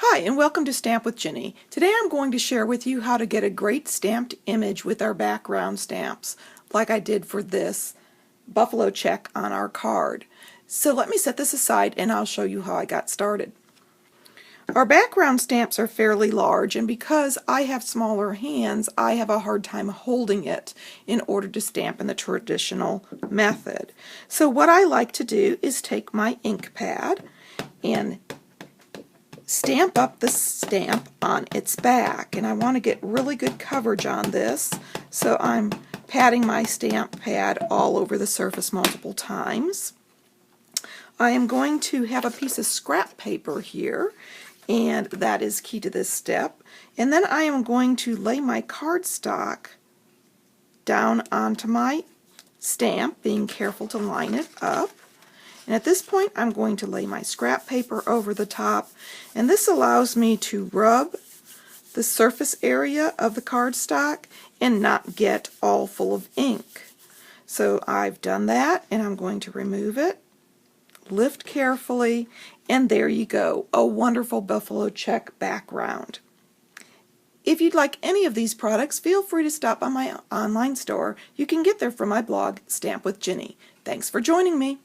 Hi, and welcome to Stamp with Jini. Today I'm going to share with you how to get a great stamped image with our background stamps, like I did for this buffalo check on our card. So let me set this aside and I'll show you how I got started. Our background stamps are fairly large, and because I have smaller hands, I have a hard time holding it in order to stamp in the traditional method. So what I like to do is take my ink pad and stamp up the stamp on its back, and I want to get really good coverage on this, so I'm patting my stamp pad all over the surface multiple times. I am going to have a piece of scrap paper here, and that is key to this step, and then I am going to lay my cardstock down onto my stamp, being careful to line it up. And at this point I'm going to lay my scrap paper over the top, and this allows me to rub the surface area of the cardstock and not get all full of ink. So I've done that, and I'm going to remove it, lift carefully, and there you go, a wonderful buffalo check background. If you'd like any of these products, feel free to stop by my online store. You can get there from my blog, Stamp with Jini. Thanks for joining me.